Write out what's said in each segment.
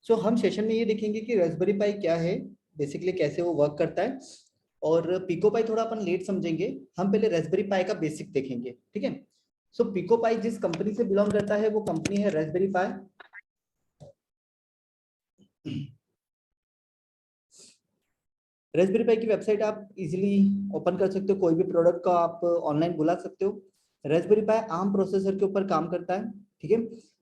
सो हम सेशन में ये देखेंगे कि रास्पबेरी पाई क्या है, बेसिकली कैसे वो वर्क करता है, और पिको पाई थोड़ा अपन लेट समझेंगे। हम पहले रास्पबेरी पाई का बेसिक देखेंगे, ठीक है। सो पिको पाई जिस कंपनी से बिलोंग करता है वो कंपनी है रास्पबेरी पाई। रास्पबेरी पाई की वेबसाइट आप इजीली ओपन कर सकते हो, कोई भी प्रोडक्ट को आप ऑनलाइन बुला सकते हो। रास्पबेरी पाई आर्म प्रोसेसर के ऊपर काम करता है, ठीक है।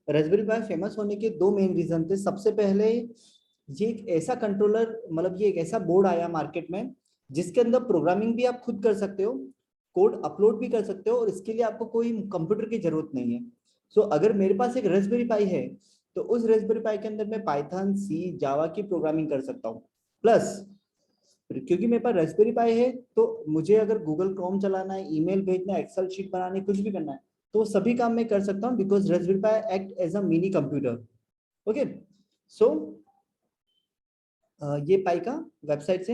रास्पबेरी पाई फेमस होने के दो मेन रीजन थे। सबसे पहले ये एक ऐसा कंट्रोलर, मतलब ये एक ऐसा बोर्ड आया मार्केट में जिसके अंदर प्रोग्रामिंग भी आप खुद कर सकते हो, कोड अपलोड भी कर सकते हो, और इसके लिए आपको कोई कंप्यूटर की जरूरत नहीं है। सो अगर मेरे पास एक रास्पबेरी पाई है तो उस रास्पबेरी पाई के अंदर मैं पाइथन, सी, जावा की प्रोग्रामिंग कर सकता हूँ। प्लस क्योंकि मेरे पास रास्पबेरी पाई है तो मुझे अगर गूगल क्रोम चलाना है, ईमेल भेजना है, एक्सेल शीट बनानी, कुछ भी करना है, तो वो सभी काम मैं कर सकता हूँ, because Raspberry Pi act as a mini computer. Okay. So ये पाई का वेबसाइट से।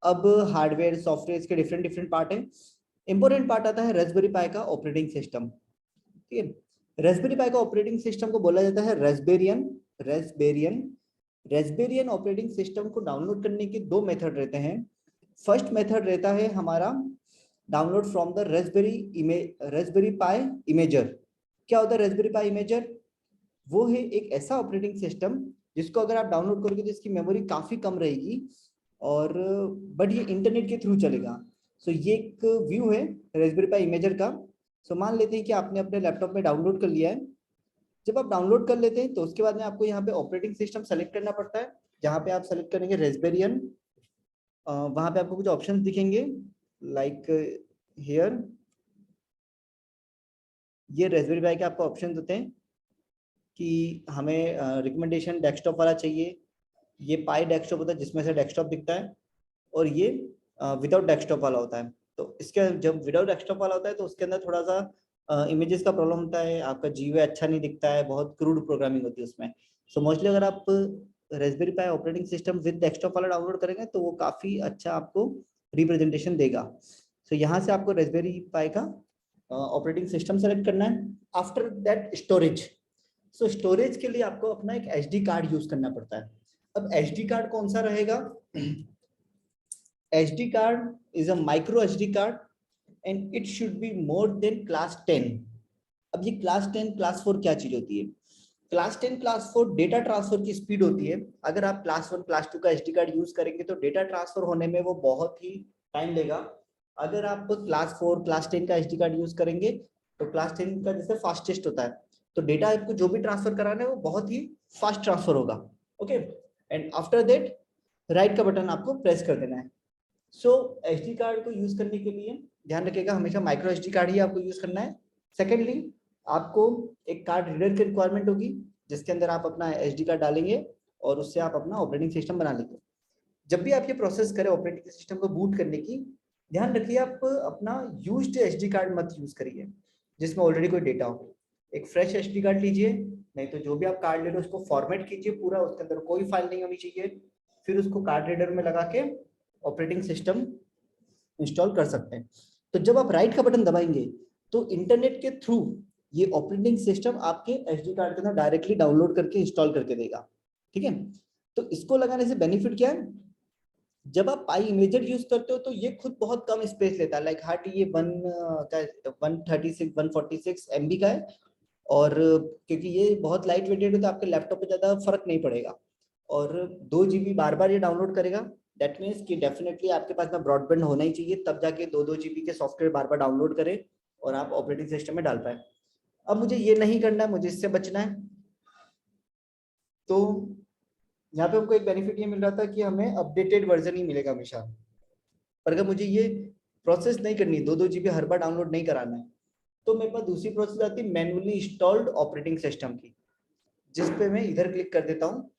अब हार्डवेयर सॉफ्टवेयर के डिफरेंट डिफरेंट पार्ट है। इंपॉर्टेंट पार्ट आता है रास्पबेरी पाई का ऑपरेटिंग सिस्टम, ठीक है। रास्पबेरी पाई का ऑपरेटिंग सिस्टम को बोला जाता है रास्पबेरियन। रास्पबेरियन रास्पबेरियन ऑपरेटिंग सिस्टम को डाउनलोड करने के दो मेथड रहते हैं। फर्स्ट मेथड रहता है हमारा download from the Raspberry pi imager. क्या होता है रास्पबेरी पाई इमेजर? वो है एक ऐसा ऑपरेटिंग सिस्टम जिसको अगर आप डाउनलोड करोगे तो इसकी मेमोरी काफी कम रहेगी, और बट ये इंटरनेट के थ्रू चलेगा। सो ये एक व्यू है रास्पबेरी पाई इमेजर का। सो मान लेते हैं कि आपने अपने लैपटॉप में डाउनलोड कर लिया है। जब आप डाउनलोड कर लेते हैं तो उसके बाद में आपको यहाँ पे ऑपरेटिंग सिस्टम सेलेक्ट करना पड़ता है, जहाँ पे आप सेलेक्ट करेंगे रास्पबेरियन। वहां पे आपको कुछ ऑप्शंस दिखेंगे, लाइक हियर। ये रास्पबेरी पाई के आपको ऑप्शंस होते हैं कि हमें रिकमेंडेशन डेस्कटॉप वाला चाहिए। ये पाई डेस्कटॉप होता है जिसमें से डेस्कटॉप दिखता है, और ये विदाउट डेस्कटॉप वाला होता है। तो इसके जब विदाउट डेस्कटॉप वाला होता है तो उसके अंदर थोड़ा सा इमेजेस का प्रॉब्लम होता है, आपका जीयूआई अच्छा नहीं दिखता है, बहुत क्रूड प्रोग्रामिंग होती है उसमें। सो मोस्टली अगर आप Raspberry pi operating system with desktop वाला डाउनलोड करेंगे तो वो काफी अच्छा आपको रिप्रेजेंटेशन देगा। सो यहाँ से आपको रास्पबेरी पाई का ऑपरेटिंग सिस्टम सेलेक्ट करना है। After that storage. So storage के लिए आपको अपना एक एचडी कार्ड यूज करना पड़ता है। अब एचडी कार्ड कौन सा रहेगा? HD card is a micro HD card and it should be more than class 10। अब ये क्लास 10 क्लास 4 क्या चीज होती है? क्लास 10 क्लास 4 डेटा ट्रांसफर की स्पीड होती है। अगर आप क्लास 1 क्लास 2 का एसडी कार्ड यूज करेंगे तो डेटा ट्रांसफर होने में वो बहुत ही टाइम लेगा। अगर आप क्लास 4 क्लास 10 का एसडी कार्ड यूज करेंगे तो क्लास 10 का जैसे फास्टेस्ट होता है, तो डेटा आपको जो भी ट्रांसफर कराना है वो बहुत ही फास्ट ट्रांसफर होगा। Okay. And after that right का बटन आपको प्रेस कर देना है। सो एसडी कार्ड को यूज करने के लिए ध्यान रखिएगा, हमेशा माइक्रो एसडी कार्ड ही आपको यूज करना है। सेकेंडली, आपको एक कार्ड रीडर की रिक्वायरमेंट होगी जिसके अंदर आप अपना एसडी कार्ड डालेंगे और उससे आप अपना ऑपरेटिंग सिस्टम बना लेंगे। जब भी आप ये प्रोसेस करें ऑपरेटिंग सिस्टम को बूट करने की, ध्यान रखिए आप अपना यूज्ड एसडी कार्ड मत यूज करिए जिसमें ऑलरेडी कोई डेटा हो। एक फ्रेश एसडी कार्ड लीजिए, नहीं तो जो भी आप कार्ड ले रहे हो उसको फॉर्मेट कीजिए पूरा, उसके अंदर कोई फाइल नहीं होनी चाहिए। फिर उसको कार्ड रीडर में लगा के ऑपरेटिंग सिस्टम इंस्टॉल कर सकते हैं। तो जब आप राइट का बटन दबाएंगे तो इंटरनेट के थ्रू ये ऑपरेटिंग सिस्टम आपके एसडी कार्ड के अंदर डायरेक्टली डाउनलोड करके इंस्टॉल करके देगा, ठीक है। तो इसको लगाने से बेनिफिट क्या है? जब आप पाई इमेजर यूज करते हो तो ये खुद बहुत कम स्पेस लेता है, लाइक हार्ड ये 136 MB का है। और क्योंकि ये बहुत लाइट वेटेड है तो आपके लैपटॉप पे ज्यादा फर्क नहीं पड़ेगा, और 2 GB बार बार ये डाउनलोड करेगा। दैट मीन्स कि डेफिनेटली आपके पास में ब्रॉडबैंड होना ही चाहिए, तब जाके 2-2 GB के सॉफ्टवेयर बार बार डाउनलोड करे और आप ऑपरेटिंग सिस्टम में डाल पाए। अब मुझे ये नहीं करना है, मुझे इससे बचना है, तो यहाँ पे हमको एक बेनिफिट ये मिल रहा था कि हमें अपडेटेड वर्जन ही मिलेगा हमेशा। पर अगर मुझे ये प्रोसेस नहीं करनी, 2-2 GB हर बार डाउनलोड नहीं कराना है, तो मेरे पास दूसरी प्रोसेस आती है मैनुअली इंस्टॉल्ड ऑपरेटिंग सिस्टम की, जिस पे मैं इधर क्लिक कर देता हूँ।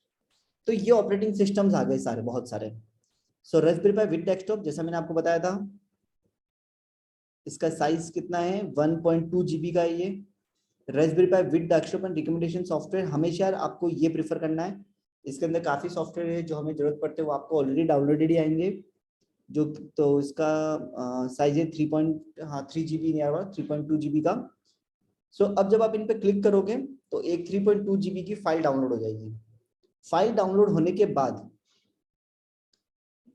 तो ये ऑपरेटिंग सिस्टम्स आ गए सारे, बहुत सारे। सो रास्पबेरी पाई विद डेस्कटॉप, जैसा मैंने आपको बताया था, इसका साइज कितना है? 1.2 GB का है ये। Raspberry pi with desktop and recommendation software, हमेशा आपको ये प्रीफर करना है। इसके अंदर काफी सॉफ्टवेयर है जो हमें जरूरत पड़ते हैं, वो आपको ऑलरेडी डाउनलोडेड ही आएंगे। जो तो इसका साइज है 3.3 GB नहीं आ रहा, 3.2 GB का। सो अब जब आप इन पे क्लिक करोगे तो एक 3.2 GB की फाइल डाउनलोड हो जाएगी। फाइल डाउनलोड होने के बाद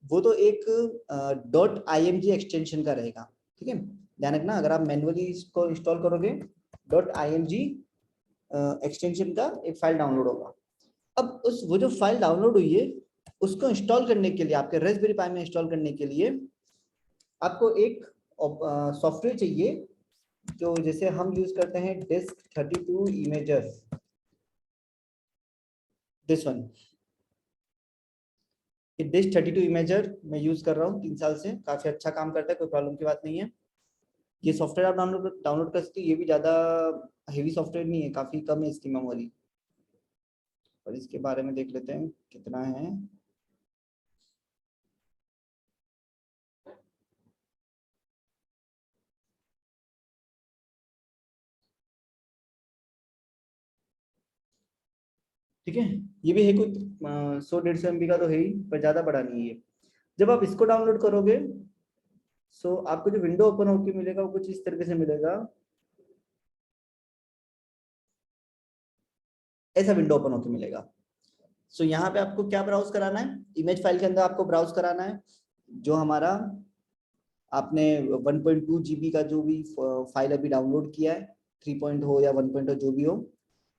वो तो एक .img एक्सटेंशन का रहेगा, ठीक है। ध्यान रखना, अगर आप मैन्युअली इसको इंस्टॉल करोगे .img एक्सटेंशन का एक फाइल डाउनलोड होगा। अब वो जो फाइल डाउनलोड हुई है उसको इंस्टॉल करने के लिए, आपके रास्पबेरी पाई में इंस्टॉल करने के लिए आपको एक सॉफ्टवेयर चाहिए, जो जैसे हम यूज करते हैं Disk32 इमेजेस, दिस वन। ये Disk32 इमेजर मैं यूज कर रहा हूँ 3 साल से, काफी अच्छा काम करता है, कोई प्रॉब्लम की बात नहीं है। ये सॉफ्टवेयर आप डाउनलोड कर सकते हो, ये भी ज्यादा हेवी सॉफ्टवेयर नहीं है, काफी कम है इसकी मेमोरी। और इसके बारे में देख लेते हैं कितना है। ठीक है, ये भी है कोई 100-150 MB का तो है ही, पर ज्यादा बड़ा नहीं है। जब आप इसको डाउनलोड करोगे सो आपको जो विंडो ओपन होकर मिलेगा वो कुछ इस तरीके से मिलेगा, ऐसा विंडो ओपन होकर मिलेगा। सो यहाँ पे आपको क्या ब्राउज कराना है, इमेज फाइल के अंदर आपको ब्राउज कराना है जो हमारा आपने 1.2 GB का जो भी फाइल अभी डाउनलोड किया है, 3 हो या 1 जो भी हो,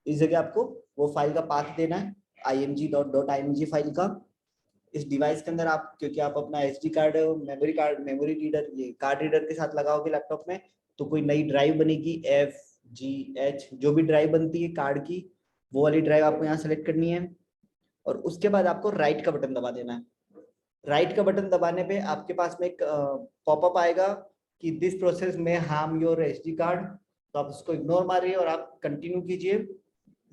इस जगह आपको वो फाइल का पाथ देना है, img फाइल का। इस डिवाइस के अंदर आप, क्योंकि आप अपना SD कार्ड, मेमोरी रीडर, ये कार्ड रीडर के साथ लगाओगे लैपटॉप में, तो कोई नई ड्राइव बनेगी, FGH जो भी ड्राइव बनती है कार्ड की, वो वाली ड्राइव आपको यहाँ सेलेक्ट करनी है। और उसके बाद आपको राइट का बटन दबा देना है। राइट का बटन दबाने पे आपके पास में एक पॉपअप आएगा कि दिस प्रोसेस में हार्म योर SD कार्ड, तो आप उसको इग्नोर मारिए और आप कंटिन्यू कीजिए।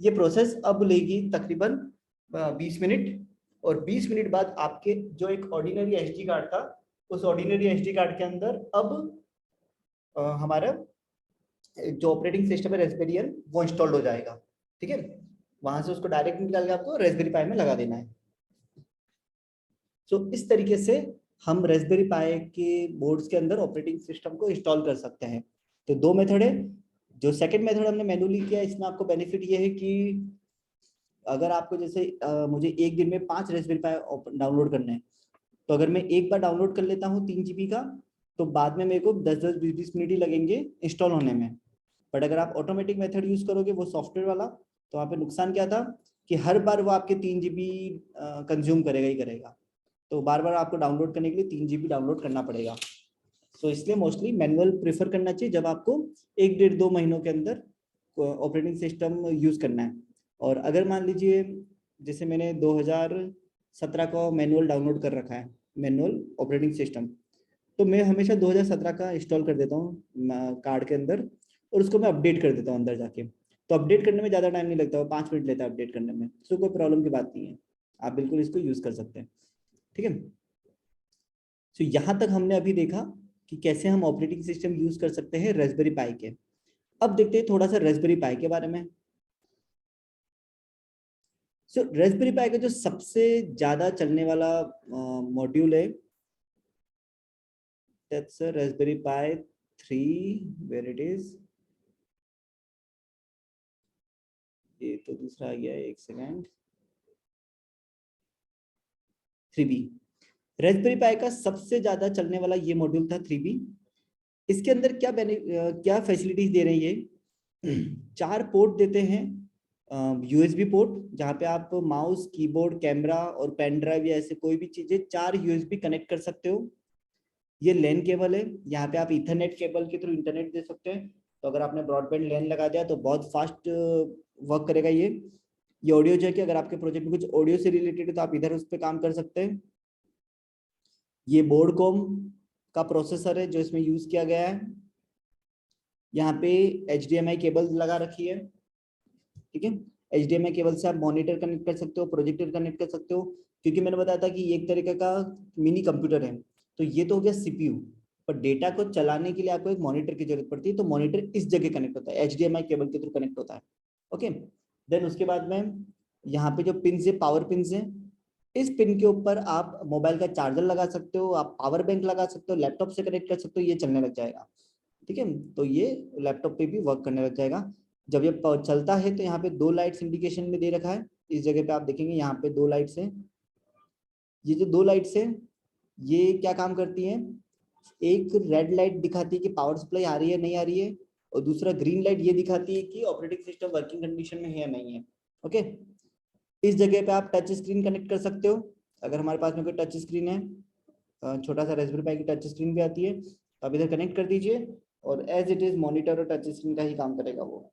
ये प्रोसेस अब लेगी तकरीबन 20 मिनट, और 20 मिनट बाद आपके जो एक ऑर्डिनरी SD कार्ड था, उस ऑर्डिनरी SD कार्ड के अंदर अब हमारा जो ऑपरेटिंग सिस्टम है रेस्पेरियन, वो इंस्टॉल्ड हो जाएगा। ठीक है, वहां से उसको डायरेक्ट निकाल के आपको रेस्पबेरी पाई में लगा देना है। तो इस तरीके से हम रेस्पबेरी पाई के बोर्ड्स के अंदर ऑपरेटिंग सिस्टम को इंस्टॉल कर सकते हैं। तो दो मेथड है। जो सेकंड मेथड हमने मैन्युअली किया, इसमें आपको बेनिफिट ये है कि अगर आपको जैसे मुझे एक दिन में 5 रेस्पबेरी पाई डाउनलोड करने हैं, तो अगर मैं एक बार डाउनलोड कर लेता हूँ 3 GB का, तो बाद में मेरे को 10-10, 20-20 मिनट ही लगेंगे इंस्टॉल होने में। बट अगर आप ऑटोमेटिक मेथड यूज करोगे, वो सॉफ्टवेयर वाला, तो वहाँ पे नुकसान क्या था कि हर बार वो आपके 3 GB कंज्यूम करेगा ही करेगा, तो बार बार आपको डाउनलोड करने के लिए 3 GB डाउनलोड करना पड़ेगा। सो इसलिए मोस्टली मैनुअल प्रेफर करना चाहिए जब आपको 1-1.5-2 महीनों के अंदर ऑपरेटिंग सिस्टम यूज करना है। और अगर मान लीजिए जैसे मैंने 2017 का मैनुअल डाउनलोड कर रखा है, मैनुअल ऑपरेटिंग सिस्टम, तो मैं हमेशा 2017 का इंस्टॉल कर देता हूँ कार्ड के अंदर, और उसको मैं अपडेट कर देता हूँ अंदर जाके। तो अपडेट करने में ज़्यादा टाइम नहीं लगता, वो 5 मिनट लेता है अपडेट करने में, सो कोई प्रॉब्लम की बात नहीं है, आप बिल्कुल इसको यूज़ कर सकते हैं। ठीक है, तो यहाँ तक हमने अभी देखा कि कैसे हम ऑपरेटिंग सिस्टम यूज़ कर सकते हैं रास्पबेरी पाई के। अब देखते हैं थोड़ा सा रास्पबेरी पाई के बारे में। सो रास्पबेरी पाई का जो सबसे ज़्यादा चलने वाला मॉड्यूल है, that's a Raspberry Pi 3, where it is, ये तो दूसरा आ गया है, एक सेकेंड, 3B। रास्पबेरी पाई का सबसे ज्यादा चलने वाला ये मॉड्यूल था 3B। इसके अंदर क्या फैसिलिटीज दे रही है 4 पोर्ट देते हैं, USB पोर्ट, जहाँ पे आप माउस, कीबोर्ड, कैमरा और पेन ड्राइव या ऐसे कोई भी चीजें 4 USB कनेक्ट कर सकते हो। ये लैन केबल है, यहाँ पे आप इथरनेट केबल के थ्रू इंटरनेट दे सकते हैं। तो अगर आपने ब्रॉडबैंड लैन लगा दिया तो बहुत फास्ट वर्क करेगा ये ऑडियो जैक है, अगर आपके प्रोजेक्ट में कुछ ऑडियो से रिलेटेड है तो आप इधर उस पर काम कर सकते हैं। ये बोर्डकॉम का प्रोसेसर है जो इसमें यूज किया गया है। यहाँ पे HDMI केबल लगा रखी है। ठीक है, HDMI केबल से आप मॉनिटर कनेक्ट कर सकते हो, प्रोजेक्टर कनेक्ट कर सकते हो, क्योंकि मैंने बताया था कि एक तरीके का मिनी कंप्यूटर है। तो ये तो हो गया CPU, पर डेटा को चलाने के लिए आपको एक मॉनिटर की जरूरत पड़ती है, तो मॉनिटर इस जगह कनेक्ट होता है, HDMI केबल के थ्रू कनेक्ट होता है। ओके, देन उसके बाद में यहाँ पे जो पिन है, पावर पिन है, इस पिन के ऊपर आप मोबाइल का चार्जर लगा सकते हो, आप पावर बैंक लगा सकते हो, लैपटॉप से कनेक्ट कर सकते हो, ये चलने लग जाएगा। ठीक है, तो ये लैपटॉप पे भी वर्क करने लग जाएगा। जब ये चलता है तो यहाँ पे 2 लाइट्स इंडिकेशन में दे रखा है। इस जगह पे आप देखेंगे यहाँ पे 2 लाइट्स हैं। ये जो 2 लाइट्स हैं ये क्या काम करती हैं, एक रेड लाइट दिखाती है कि पावर सप्लाई आ रही है नहीं आ रही है, और दूसरा ग्रीन लाइट ये दिखाती है कि ऑपरेटिंग सिस्टम वर्किंग कंडीशन में है या नहीं है। ओके, इस जगह पे आप टच स्क्रीन कनेक्ट कर सकते हो। अगर हमारे पास में कोई टच स्क्रीन है, छोटा सा रास्पबेरी पाई की टच स्क्रीन भी आती है, तो आप इधर कनेक्ट कर दीजिए और एज इट इज मॉनिटर और टच स्क्रीन का ही काम करेगा वो।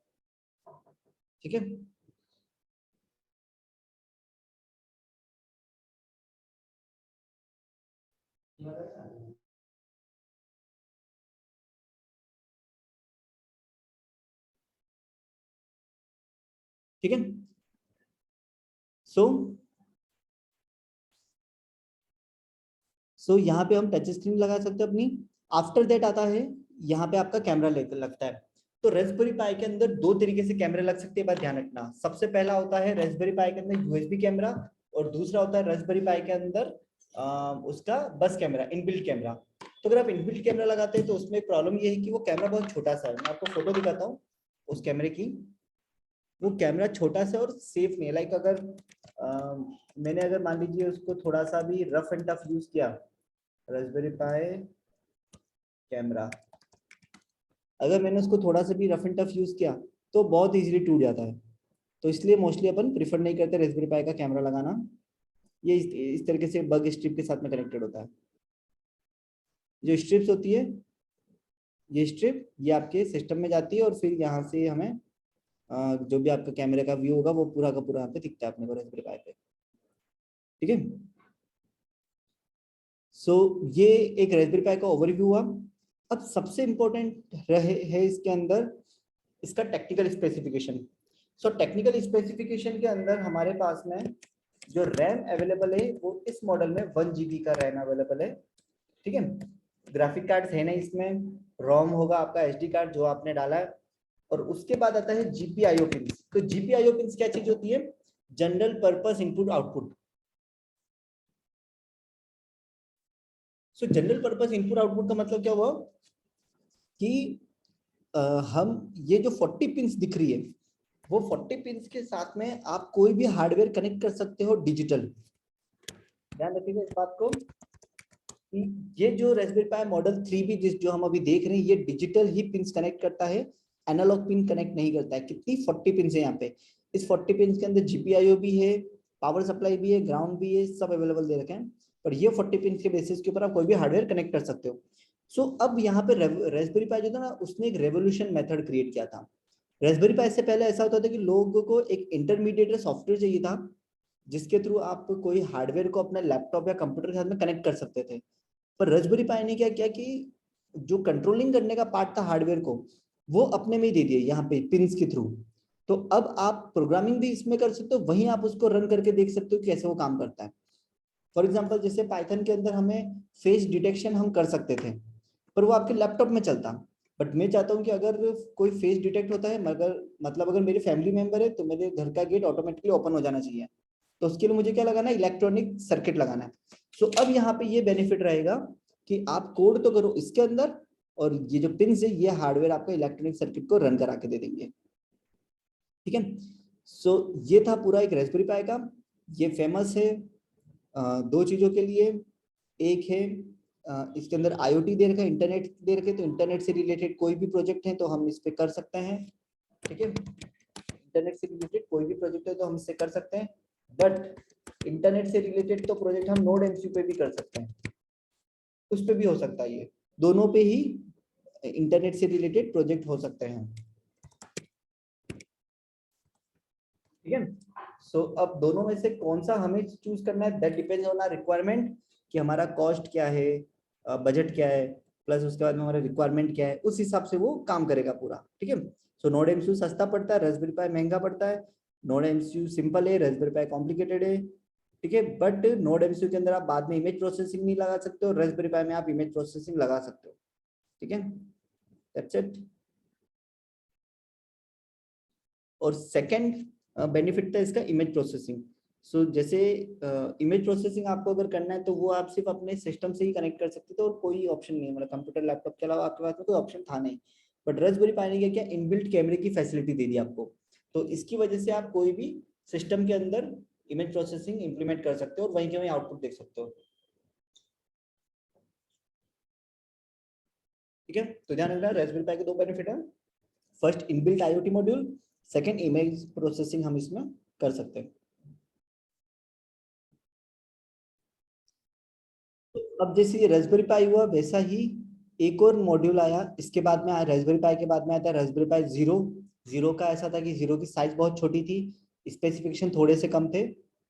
ठीक है, ठीक है। सो यहाँ पे हम टच स्क्रीन लगा सकते हैं अपनी। आफ्टर दैट आता है यहाँ पे आपका कैमरा लगता है। तो रेस्पबेरी पाई के अंदर 2 तरीके से कैमरे लग सकते हैं, बात ध्यान रखना। सबसे पहला होता है रेस्पबेरी पाई के अंदर यूएसबी कैमरा, और दूसरा होता है रेस्पबेरी पाई के अंदर उसका बस कैमरा, इनबिल्ट कैमरा। तो अगर आप इनबिल्ट कैमरा लगाते हैं तो उसमें प्रॉब्लम ये है कि वो कैमरा बहुत छोटा सा है। मैं आपको फोटो दिखाता हूँ उस कैमरे की। वो कैमरा छोटा सा और सेफ नहीं है। लाइक अगर मैंने अगर मान लीजिए उसको थोड़ा सा भी रफ एंड टफ यूज किया, रास्पबेरी पाई कैमरा, अगर मैंने उसको थोड़ा सा भी रफ एंड टफ यूज किया तो बहुत इजीली टूट जाता है। तो इसलिए मोस्टली अपन प्रीफर नहीं करते रास्पबेरी पाई का कैमरा लगाना। ये इस तरीके से बग स्ट्रिप के साथ में कनेक्टेड होता है। जो स्ट्रिप्स होती है, ये स्ट्रिप ये आपके सिस्टम में जाती है और फिर यहाँ से हमें जो भी आपका कैमरे का व्यू होगा वो पूरा का पूरा यहाँ पे दिखता है अपने को रास्पबेरी पाई पे। ठीक है, सो ये एक रास्पबेरी पाई का ओवरव्यू हुआ। अब सबसे इम्पोर्टेंट रहे है इसके अंदर इसका technical specification. So technical specification के अंदर हमारे पास में जो रैम अवेलेबल है वो इस मॉडल में 1 GB का रैम अवेलेबल है। ठीक है, ग्राफिक कार्ड है नहीं इसमें, रोम होगा आपका एसडी कार्ड जो आपने डाला है। और उसके बाद आता है जीपीआईओ पिंस। तो जीपीआईओ पिंस क्या चीज होती है, जनरल पर्पस इनपुट आउटपुट। सो जनरल पर्पस इनपुट आउटपुट का मतलब क्या हुआ कि हम ये जो 40 पिंस दिख रही है वो 40 पिंस के साथ में आप कोई भी हार्डवेयर कनेक्ट कर सकते हो डिजिटल। ध्यान रखिएगा इस बात को कि ये जो रास्पबेरी पाई मॉडल 3B जो हम अभी देख रहे हैं ये डिजिटल ही पिंस कनेक्ट करता है, एनालॉग पिन कनेक्ट नहीं करता है। कितनी 40 पिंस है यहाँ पे। इस 40 पिंस के अंदर जीपीआईओ भी है, पावर सप्लाई भी है, ग्राउंड भी है, सब अवेलेबल दे रखे हैं। पर ये 40 पिंस के बेसिस के ऊपर आप कोई भी हार्डवेयर कनेक्ट कर सकते हो। सो अब यहाँ पे रास्पबेरी पाई जो था ना उसने एक रेवोल्यूशन मेथड क्रिएट किया था। रास्पबेरी पाई से पहले ऐसा होता था कि लोगों को एक इंटरमीडिएट सॉफ्टवेयर चाहिए था जिसके थ्रू आप कोई हार्डवेयर को अपने लैपटॉप या कंप्यूटर के साथ में कनेक्ट कर सकते थे। पर रास्पबेरी पाई ने क्या किया कि जो कंट्रोलिंग करने का पार्ट था हार्डवेयर को वो अपने में ही दे दिया यहाँ पे पिंस के थ्रू। तो अब आप प्रोग्रामिंग भी इसमें कर सकते हो, वहीं आप उसको रन करके देख सकते हो कैसे वो काम करता है। फॉर एग्जाम्पल जैसे पाइथन के अंदर हमें फेस डिटेक्शन हम कर सकते थे पर वो आपके लैपटॉप में चलता। बट मैं चाहता हूँ कि अगर कोई फेस डिटेक्ट होता है मगर मतलब अगर मेरे फैमिली मेंबर है तो मेरे घर का गेट ऑटोमेटिकली ओपन हो जाना चाहिए। तो उसके लिए मुझे क्या लगाना है, इलेक्ट्रॉनिक सर्किट लगाना है। सो अब यहाँ पे ये बेनिफिट रहेगा कि आप कोड तो करो इसके अंदर और ये जो पिन है ये हार्डवेयर आपको इलेक्ट्रॉनिक सर्किट को रन करा के दे देंगे। ठीक है, सो ये था पूरा एक रास्पबेरी पाई का। ये फेमस है 2 चीजों के लिए। एक है इसके अंदर आईओटी दे रखा है, इंटरनेट दे रखे, तो इंटरनेट से रिलेटेड कोई भी प्रोजेक्ट है तो हम इस पे कर सकते हैं। ठीक है, इंटरनेट से रिलेटेड कोई भी प्रोजेक्ट है तो हम इससे कर सकते हैं। बट इंटरनेट से रिलेटेड तो प्रोजेक्ट हम नोड एमसीयू पे भी कर सकते हैं, उस पे भी हो सकता है। ये दोनों पे ही इंटरनेट से रिलेटेड प्रोजेक्ट हो सकते हैं। ठीक है, सो अब दोनों में से कौन सा हमें चूज करना है that depends on our requirement कि हमारा कॉस्ट क्या है, बजट क्या है, प्लस उसके बाद में हमारा रिक्वायरमेंट क्या है, उस हिसाब से वो काम करेगा पूरा। ठीक है, सो नोड एमसीयू सस्ता पड़ता है, रास्पबेरी पाई महंगा पड़ता है। नोड एमसीयू सिंपल है, रास्पबेरी पाई कॉम्प्लिकेटेड है। ठीक है, बट नोड एमसीयू के अंदर आप बाद में इमेज प्रोसेसिंग नहीं लगा सकते हो, रास्पबेरी पाई में आप इमेज प्रोसेसिंग लगा सकते हो। ठीक है, दैट्स इट। और सेकंड बेनिफिट था इसका इमेज प्रोसेसिंग। सो जैसे इमेज प्रोसेसिंग आपको अगर करना है तो वो आप सिर्फ अपने सिस्टम से ही कनेक्ट कर सकते थे और कोई ऑप्शन नहीं, मतलब कंप्यूटर लैपटॉप के अलावा आपके पास में कोई ऑप्शन था नहीं। बट रास्पबेरी पाई ने क्या किया, इनबिल्ट कैमरे की फैसिलिटी दे दी आपको। तो इसकी वजह से आप कोई भी सिस्टम के अंदर इमेज प्रोसेसिंग इंप्लीमेंट कर सकते हो और वहीं के वहीं आउटपुट देख सकते हो। ठीक है, तो ध्यान रखना रास्पबेरी पाई के दो बेनिफिट है, first inbuilt IoT module, second image processing हम इसमें कर सकते हैं। तो अब जैसे ये रास्पबेरी पाई हुआ वैसा ही एक और मॉड्यूल आया, इसके बाद में आया रास्पबेरी पाई के बाद में आता है रास्पबेरी पाई जीरो। जीरो का ऐसा था कि जीरो की साइज बहुत छोटी थी, स्पेसिफिकेशन थोड़े से कम थे,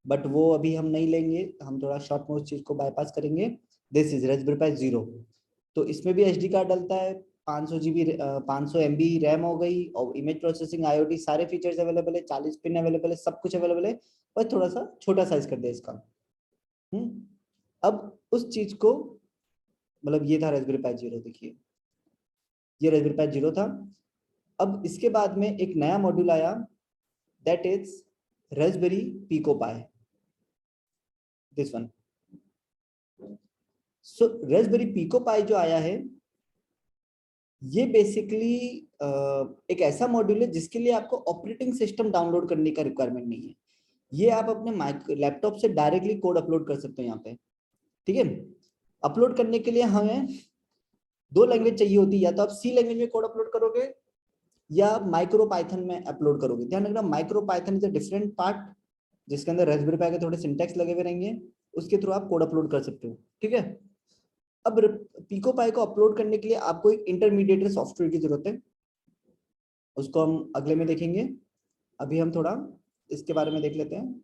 बट वो अभी हम नहीं लेंगे, हम थोड़ा शॉर्ट में उस चीज को बाईपास करेंगे। This is Raspberry pi zero. तो इसमें भी एचडी कार्ड डलता है, 500 GB 500 MB रैम हो गई, और इमेज प्रोसेसिंग आईओटी सारे फीचर्स अवेलेबल है, 40 पिन अवेलेबल है, सब कुछ अवेलेबल है, बस थोड़ा सा छोटा साइज कर दिया इसका। अब उस चीज को, मतलब ये था रास्पबेरी पाई जीरो, देखिए ये रास्पबेरी पाई जीरो था। अब इसके बाद में एक नया मॉड्यूल आया, that is Raspberry Pico Pi, this one. So Raspberry Pico Pi जो आया है, ये बेसिकली एक ऐसा मॉड्यूल है जिसके लिए आपको ऑपरेटिंग सिस्टम डाउनलोड करने का रिक्वायरमेंट नहीं है। ये आप अपने लैपटॉप से डायरेक्टली कोड अपलोड कर सकते हो यहाँ पे। ठीक है, अपलोड करने के लिए हमें दो लैंग्वेज चाहिए होती है, या तो आप सी लैंग्वेज में कोड अपलोड करोगे या माइक्रो पाइथन में अपलोड करोगे। ध्यान रखना, micro Python is a different part, जिसके अंदर रास्पबेरी पाई के थोड़े सिंटैक्स लगे हुए रहेंगे, उसके थ्रू आप कोड अपलोड कर सकते हो। ठीक है, अब पिको पाई को अपलोड करने के लिए आपको एक इंटरमीडिएट सॉफ्टवेयर की जरूरत है, उसको हम अगले में देखेंगे। अभी हम थोड़ा इसके बारे में देख लेते हैं।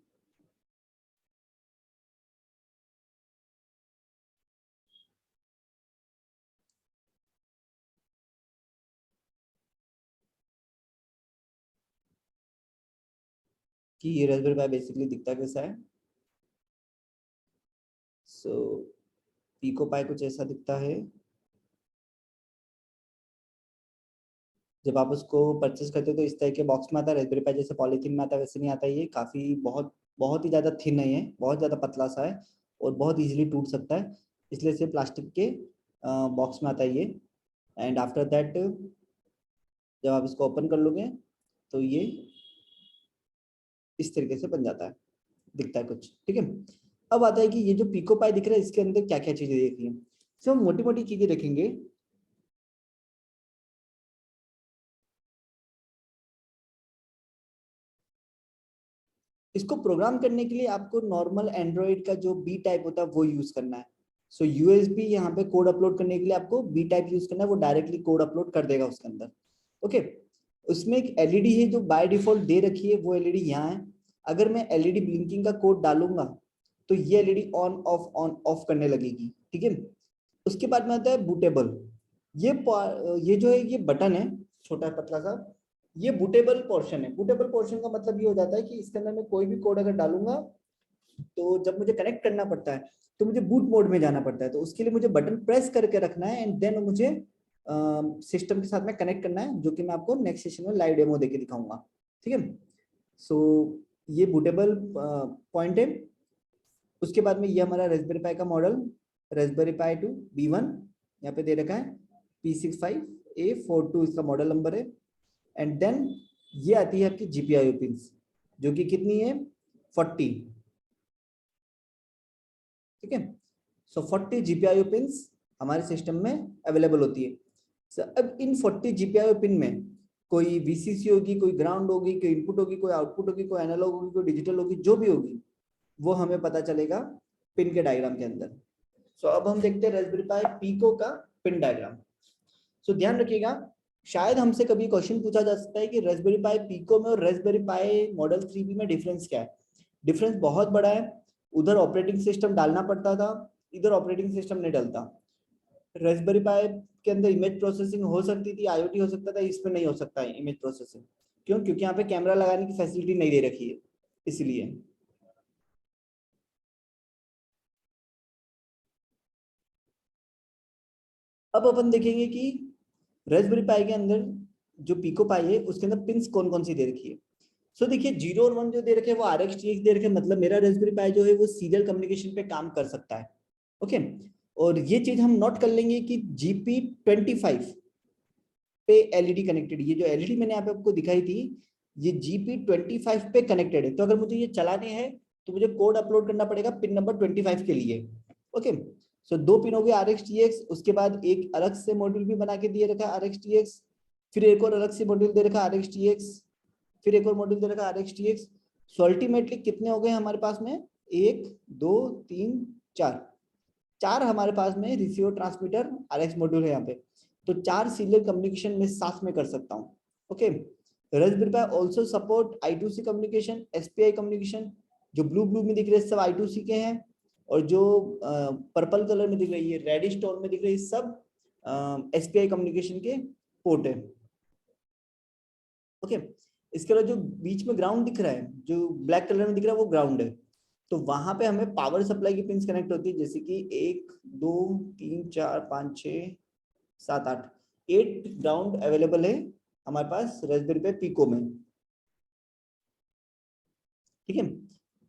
कि ये रास्पबेरी पाई बेसिकली दिखता कैसा है। सो पिको पाई कुछ ऐसा दिखता है। जब आप उसको परचेस करते हो तो इस तरह के बॉक्स में आता है, रास्पबेरी पाई जैसे पॉलीथीन में आता है वैसे नहीं आता है, ये काफी बहुत बहुत ही ज्यादा थिन है, ये बहुत ज्यादा पतला सा है और बहुत इजीली टूट सकता है, इसलिए इसे प्लास्टिक के बॉक्स में आता है ये। एंड आफ्टर दैट जब आप इसको ओपन कर लोगे तो ये इस तरीके से बन जाता है, दिखता है कुछ। ठीक है, अब आता है कि ये जो पिको पाई दिख रहा है इसके अंदर क्या क्या चीजें देख रही है। सो हम मोटी मोटी चीजें रखेंगे। इसको प्रोग्राम करने के लिए आपको नॉर्मल एंड्रॉइड का जो बी टाइप होता है वो यूज करना है। सो यूएसबी यहाँ पे कोड अपलोड करने के लिए आपको बी टाइप यूज करना है, वो डायरेक्टली कोड अपलोड कर देगा उसके अंदर। ओके, उसमें एक एलईडी है जो बाय डिफॉल्ट दे रखी है, वो एलईडी यहाँ है। अगर मैं एलईडी ब्लिंकिंग का कोड डालूंगा तो ये एलईडी ऑन ऑफ करने लगेगी। ठीक है, उसके बाद में आता है बूटेबल। ये जो है ये बटन है, छोटा पतला सा, ये बूटेबल पोर्शन है। बूटेबल पोर्शन का मतलब ये हो जाता है कि इसके अंदर मैं कोई भी कोड अगर डालूंगा तो जब मुझे कनेक्ट करना पड़ता है तो मुझे बूट मोड में जाना पड़ता है, तो उसके लिए मुझे बटन प्रेस करके रखना है एंड देन मुझे सिस्टम के साथ में कनेक्ट करना है, जो कि मैं आपको नेक्स्ट सेशन में लाइव डेमो देके दिखाऊंगा। ठीक है, सो ये बूटेबल पॉइंट है। उसके बाद में ये हमारा रास्पबेरी पाई का मॉडल, रास्पबेरी पाई 2 B1 यहाँ पे दे रखा है, P65A42 इसका मॉडल नंबर है। एंड देन ये आती है आपकी जीपीआईओ पिंस, जो कि कितनी है 40। ठीक है, सो 40 जीपीआईओ पिंस हमारे सिस्टम में अवेलेबल होती है। अब इन 40 जीपीआईओ पिन में कोई वीसीसी होगी, कोई ग्राउंड होगी, कोई इनपुट होगी, कोई आउटपुट होगी, कोई एनालॉग होगी, कोई डिजिटल होगी, जो भी होगी वो हमें पता चलेगा पिन के डायग्राम के अंदर। सो अब हम देखते हैं रास्पबेरी पाई पिको का पिन डायग्राम। सो ध्यान रखिएगा, शायद हमसे कभी क्वेश्चन पूछा जा सकता है कि रास्पबेरी पाई पिको में और रास्पबेरी पाई मॉडल 3B में डिफरेंस क्या है। डिफरेंस बहुत बड़ा है, उधर ऑपरेटिंग सिस्टम डालना पड़ता था, इधर ऑपरेटिंग सिस्टम नहीं डलता। रास्पबेरी पाई के अंदर इमेज प्रोसेसिंग हो सकती थी, आईओटी हो सकता था, इसमें नहीं हो सकता है इमेज प्रोसेसिंग। क्यों? क्योंकि यहाँ पे कैमरा लगाने की फैसिलिटी नहीं दे रखी है, इसलिए। अब अपन देखेंगे कि रास्पबेरी पाई के अंदर जो पिको पाई है उसके अंदर पिंस कौन कौन सी दे रखी है। सो देखिए 0 और 1 जो दे रखे हैं वो RxTX दे रखे हैं, मतलब मेरा रास्पबेरी पाई जो है वो सीरियल कम्युनिकेशन पे काम कर सकता है। ओके, और ये चीज हम नोट कर लेंगे कि GP25 पे एलईडी कनेक्टेड, ये जो एलईडी मैंने यहाँ पे आपको दिखाई थी ये GP25 पे कनेक्टेड है। तो अगर मुझे ये चलाने हैं तो मुझे कोड अपलोड करना पड़ेगा पिन नंबर 25 के लिए। ओके, सो 2 पिन हो गए RxTx, उसके बाद एक अलग से मॉड्यूल भी बना के दिए रखा है RxTx, फिर एक और अलग से मॉड्यूल दे रखा है RxTx, फिर एक और मॉड्यूल दे रखा है RxTx। सो अल्टीमेटली कितने हो गए हमारे पास में, 1 2 3 4 हमारे पास में रिसीवर ट्रांसमीटर RX मॉड्यूल है यहाँ पे। तो 4 सीरियल कम्युनिकेशन में साथ में कर सकता हूँ। Okay, Raspberry Pi also support I2C communication, SPI communication. जो ब्लू में दिख रहे हैं सब I2C के हैं, और जो पर्पल कलर में दिख रही है, रेडिश टोन में दिख रही है, सब SPI कम्युनिकेशन के पोर्ट है। ओके, इसके अलावा जो बीच में ग्राउंड दिख रहा है, जो ब्लैक कलर में दिख रहा है वो ग्राउंड है। तो वहां पे हमें पावर सप्लाई की पिंस कनेक्ट होती है, जैसे कि 1 2 3 4 5 6 7 8 8 ग्राउंड अवेलेबल है हमारे पास रास्पबेरी पाई पिको में। ठीक है,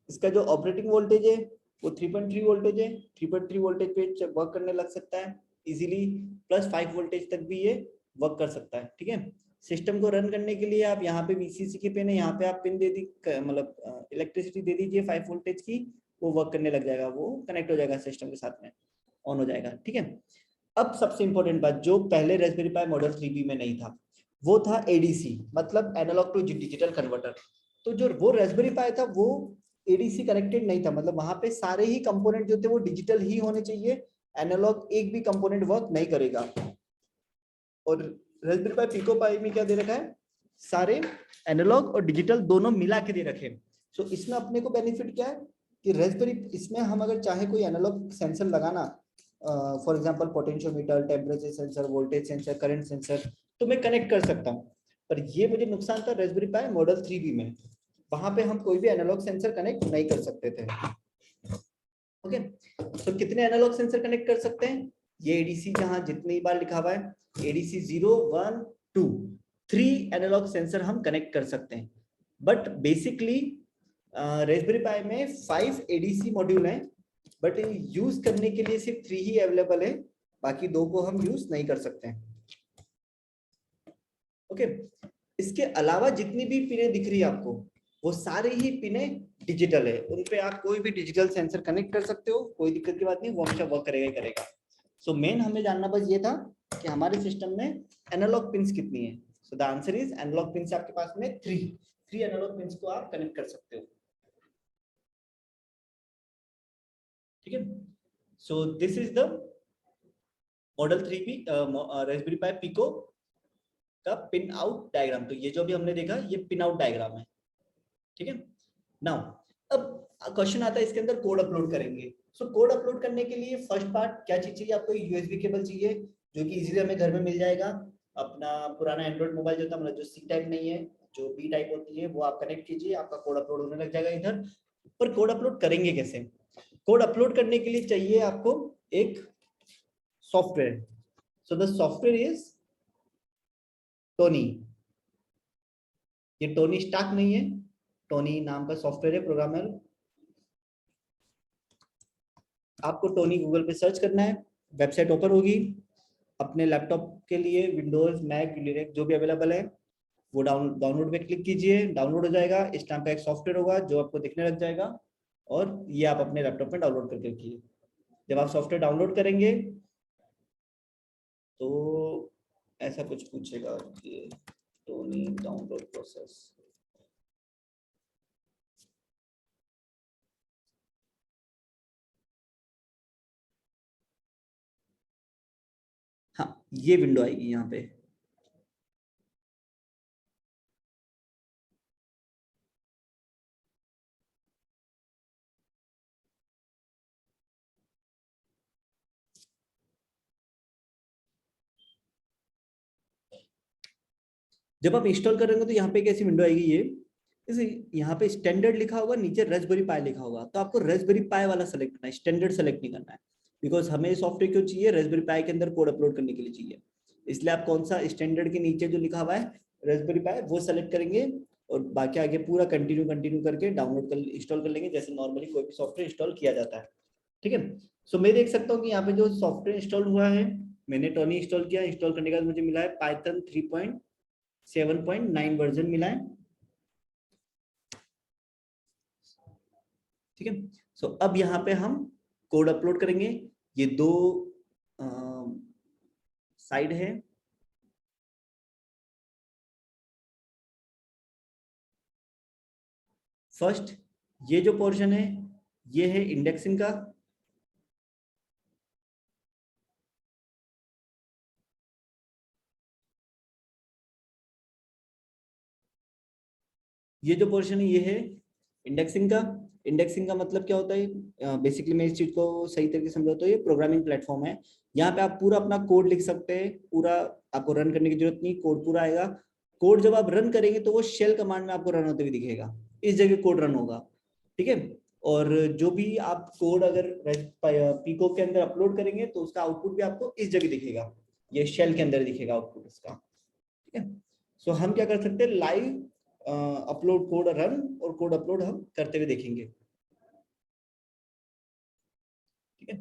इसका जो ऑपरेटिंग वोल्टेज है वो 3.3 वोल्टेज है। 3.3 वोल्टेज पे वर्क करने लग सकता है इजीली, +5 वोल्टेज तक भी ये वर्क कर सकता है। ठीक है, सिस्टम को रन करने के लिए आप यहाँ पे VCC की पिन है, यहाँ पे आप पिन दे दी, मतलब इलेक्ट्रिसिटी दे दीजिए 5 वोल्टेज की, वो वर्क करने लग जाएगा, वो कनेक्ट हो जाएगा सिस्टम के साथ में, ऑन हो जाएगा। ठीक है, अब सबसे इंपॉर्टेंट बात जो पहले रास्पबेरी पाई मॉडल 3B में नहीं था, वो था ADC, मतलब एनालॉग टू डिजिटल कन्वर्टर। तो जो वो रास्पबेरी पाई था वो ADC कनेक्टेड नहीं था, मतलब वहां पे सारे ही कंपोनेंट जो थे वो डिजिटल ही होने चाहिए, एनालॉग एक भी कंपोनेंट वर्क नहीं करेगा। और रास्पबेरी पाई पिको पाई में क्या दे रखा है, सारे एनालॉग और डिजिटल दोनों मिला के दे रखे। सो इसमें अपने को बेनिफिट क्या है कि रास्पबेरी, इसमें हम अगर चाहे कोई एनालॉग सेंसर लगाना, for example potentiometer, temperature sensor, voltage sensor, current sensor, तो मैं कनेक्ट कर सकता हूँ। पर ये मुझे नुकसान था रास्पबेरी पाई मॉडल 3B में, वहां पे हम कोई भी एनालॉग सेंसर कनेक्ट नहीं कर सकते थे। ओके, तो कितने एनालॉग सेंसर कनेक्ट कर सकते हैं, ये ADC जहां जितनी बार लिखा हुआ है ADC 0 1 2 3 एनालॉग सेंसर हम कनेक्ट कर सकते हैं। बट बेसिकली रास्पबेरी पाई में 5 ADC मॉड्यूल हैं, बट यूज करने के लिए सिर्फ 3 ही अवेलेबल है, बाकी 2 को हम यूज नहीं कर सकते हैं। ओके, इसके अलावा जितनी भी पिनें दिख रही है आपको, वो सारे ही पिनें डिजिटल है, उन पे आप कोई भी डिजिटल सेंसर कनेक्ट कर सकते हो, कोई दिक्कत की बात नहीं, वो हमेशा वर्क करेगा ही करेगा। सो मेन हमें जानना बस ये था कि हमारे सिस्टम में एनालॉग पिंस कितनी है। So the answer is analog pins आपके पास में 3 एनालॉग पिंस को आप कनेक्ट कर सकते हो। ठीक है, so this is the model 3B Raspberry Pi Pico का पिन आउट डायग्राम। तो ये जो भी हमने देखा ये पिन आउट डायग्राम है। ठीक है, नाउ अब क्वेश्चन आता है इसके अंदर कोड अपलोड करेंगे। सो कोड अपलोड करने के लिए फर्स्ट पार्ट क्या चीज चाहिए, आपको USB केबल चाहिए, जो कि इजीली हमें घर में मिल जाएगा। अपना पुराना एंड्रॉइड मोबाइल जो था, मतलब जो C टाइप नहीं है, जो B टाइप होती है, वो आप कनेक्ट कीजिए, आपका कोड अपलोड होने लग जाएगा इधर। पर कोड अपलोड करेंगे कैसे, कोड अपलोड करने के लिए चाहिए आपको एक software. So the software is Tony. ये टोनी स्टार्क नहीं है, टोनी नाम का सॉफ्टवेयर है, प्रोग्रामर। आपको टोनी गूगल पे सर्च करना है, वेबसाइट ओपन होगी, अपने लैपटॉप के लिए विंडोज, मैक, लिनक्स जो भी अवेलेबल है वो डाउनलोड पे क्लिक कीजिए, डाउनलोड हो जाएगा। इस टाइप का एक सॉफ्टवेयर होगा जो आपको दिखने लग जाएगा, और ये आप अपने लैपटॉप में डाउनलोड करके रखिए। जब आप सॉफ्टवेयर डाउनलोड करेंगे तो ऐसा कुछ पूछेगा कि टोनी डाउनलोड प्रोसेस। हाँ, ये विंडो आएगी यहाँ पे। जब आप इंस्टॉल करेंगे तो यहाँ पे एक ऐसी विंडो आएगी, ये इसे यहाँ पे स्टैंडर्ड लिखा होगा, नीचे रास्पबेरी पाई लिखा होगा, तो आपको रास्पबेरी पाई वाला सेलेक्ट करना है, स्टैंडर्ड सेलेक्ट नहीं करना है। बिकॉज हमें सॉफ्टवेयर क्यों चाहिए, रास्पबेरी पाई के अंदर कोड अपलोड करने के लिए चाहिए। इसलिए आप कौन सा स्टैंडर्ड के नीचे जो लिखा हुआ है रास्पबेरी पाई वो सेलेक्ट करेंगे, और बाकी आगे पूरा कंटिन्यू करके डाउनलोड कर इंस्टॉल कर लेंगे, जैसे नॉर्मली कोई भी सॉफ्टवेयर इंस्टॉल किया जाता है। ठीक है, सो मैं देख सकता हूँ कि यहाँ पे जो सॉफ्टवेयर इंस्टॉल हुआ है मैंने टॉनी इंस्टॉल किया, इंस्टॉल करने के बाद मुझे मिला है पाइथन 3.7.9 वर्जन मिला है। ठीक है, सो अब यहाँ पे हम कोड अपलोड करेंगे। ये दो साइड है। फर्स्ट ये जो पोर्शन है ये है इंडेक्सिंग का, ये जो पोर्शन है ये है इंडेक्सिंग का। इंडेक्सिंग का मतलब क्या होता है, बेसिकली मैं इस चीज को सही तरीके से समझाता हूँ। ये प्रोग्रामिंग प्लेटफॉर्म है, यहाँ पे आप पूरा अपना कोड लिख सकते हैं, पूरा आपको रन करने की जरूरत नहीं, कोड पूरा आएगा। कोड जब आप रन करेंगे तो वो शेल कमांड में आपको रन होते हुए दिखेगा, इस जगह कोड रन होगा। ठीक है, और जो भी आप कोड अगर पीको के अंदर अपलोड करेंगे तो उसका आउटपुट भी आपको इस जगह दिखेगा, ये शेल के अंदर दिखेगा आउटपुट उसका। ठीक है, सो हम क्या कर सकते हैं, लाइव अपलोड कोड रन और कोड अपलोड हम करते हुए देखेंगे। ठीक है,